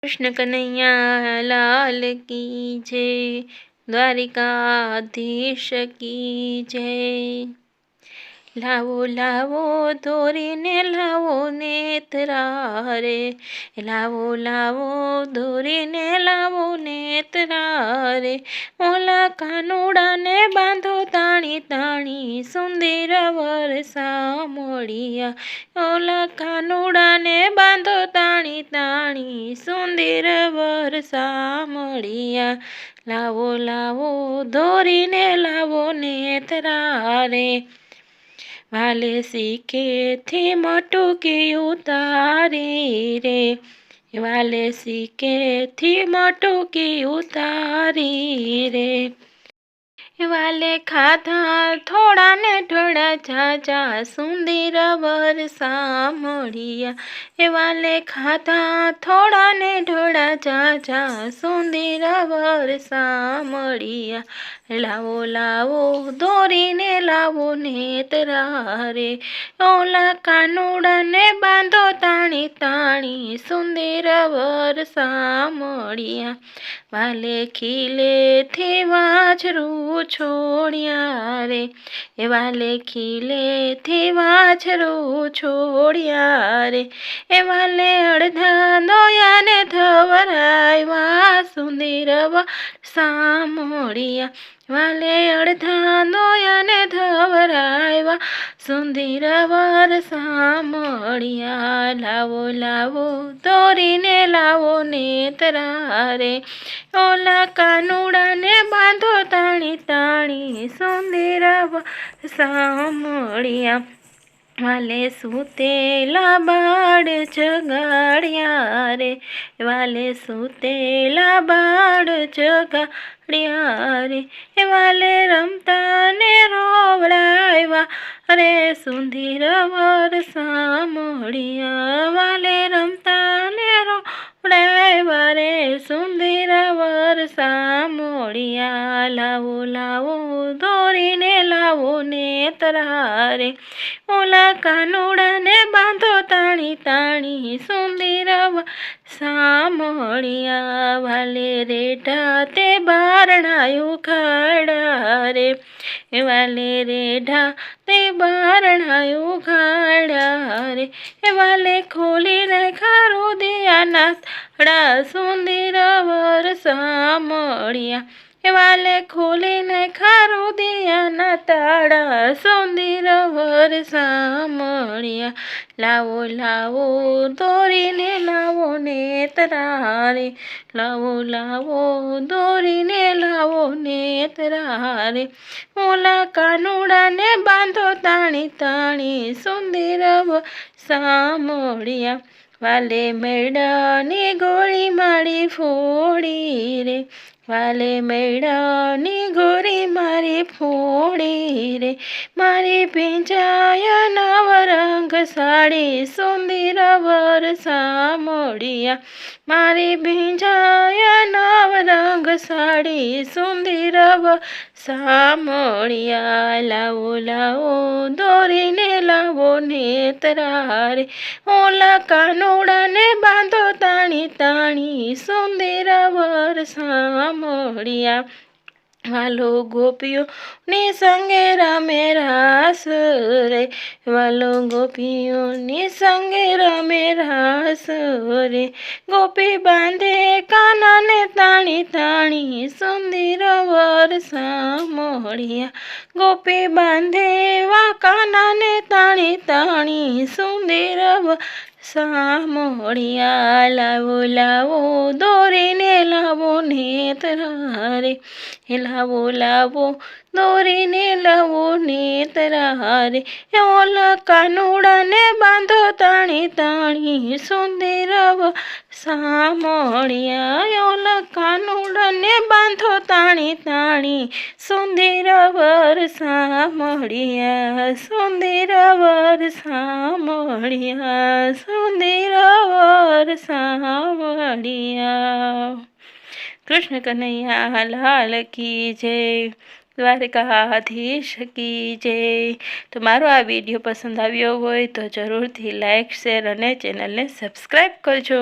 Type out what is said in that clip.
कृष्ण कन्हैया लाल की जय। द्वारिकाधीश की जय। लावो लावो धोरीने लावो नेत्रा रे। लावो लावो धोरीने लावो नेत्रा रे। ओला कानुड़ा ने बांधो ताणी ताणी सुंदर वरसा मोड़िया। ओला कानुड़ा ने बांधो ताणी ताणी सुंदर वरसा मोड़िया। लावो लावो धोरीने लावो नेत्रा रे। वाले सीके थी मटुकी उतारी रे। वाले सीके थी मटुकी उतारी रे। वाले खाधा थोड़ा ने थोड़ा झाझा सुंदर वरसा मोड़िया। वाले खाधा थोड़ा ने थोड़ा झाझा सुंदर वरसा मोड़िया। लावो लावो दोरीने लावो नेत्रा रे। ओला कानुड़ा ने बांधो ताणी ताणी सुंदर वरसा मोड़िया। वाले खीले थी वाछरू छोड़िया रे। वाले खीले थी वाछरू छोड़िया रे। वाले अड़धा दोया ने धवरायवा सुंदर वरसा मोड़िया। वाले अड़धा दोया ने धवरायवा सुंदर वरसा मोड़िया। लावो लावो दोरीने लावो नेत्रा रे। ओला कानुड़ा ने बांधो ताणी ताणी सुंदर वरसा मोड़िया। वाले सूतेला बाळ जगाड़िया रे। वाले सूतेला बाळ जगाड़िया रे। वाले रमता ने रोवड़ायवा रे सुंदर वरसा मोड़िया। वाले रमता ने रोवड़ायवा रे सुंदर वरसा मोड़िया। लावो लावो दोरीने लावो नेत्रा रे। ओला कानुड़ा ने बांधो ताणी ताणी सुंदर वरसा मोड़िया। वाले रेढ़ा ते बारणायु खाड़ा रे। वाले रेढ़ा ते बारणायु खाड़ा रे। वाले खोली ने खारू दिया नाथड़ा सुंदर वरसा मोड़िया। वाले खोली ने खारू दिया ना ताड़ा सुंदर वरसा मोड़िया। लावो लावो दोरीने लावो नेत्रा रे। लावो लावो दोरीने लावो नेत्रा रे। ओला कानुड़ा ने बांधो ताणी ताणी सुंदर वरसा मोड़िया। वाले मेढ़ानी गोली मारी फोड़ी रे। वाले मेढ़ानी गोरी मारी फोड़ी रे। मारी भिंजाया नवरंग साड़ी सुंदर वरसा मोड़िया। मारी भिंजाया नवरंग साड़ी सुंदर वरसा मोड़िया। लावो लावो दोरीने लावो नेत्रा रे। ओला कानुड़ा ने बांधो ताणी ताणी सुंदर वरसा मोड़िया। वालो गोपियों ने संगे रमे रास रे। वालो गोपियों ने संगे रमे रास रे। गोपी बांधे काना ने ताणी ताणी सुंदर वरसा मोड़िया। गोपी बांधे वा काना ने ताणी ताणी सुंदर वरसा मोड़िया। लावो लावो दोरीने लावो नेत्रा रे। लावो लावो दोरीने लावो नेत्रा रे। ओला कानुड़ा ने बांधो ताणी ताणी सुंदर वरसा मोड़िया। ओला कानुड़ा ने बांधो ताणी ताणी सुंदर वरसा मोड़िया। सुंदर वरसा मोड़िया। सुंदर वरसा मोड़िया। कृष्ण कन्हैया लाल की जय। द्वारिकाधीश की जय। तो मारो आ विडियो पसंद आव्यो होय तो जरूर थी लाइक शेर और चेनल ने सब्सक्राइब करजो।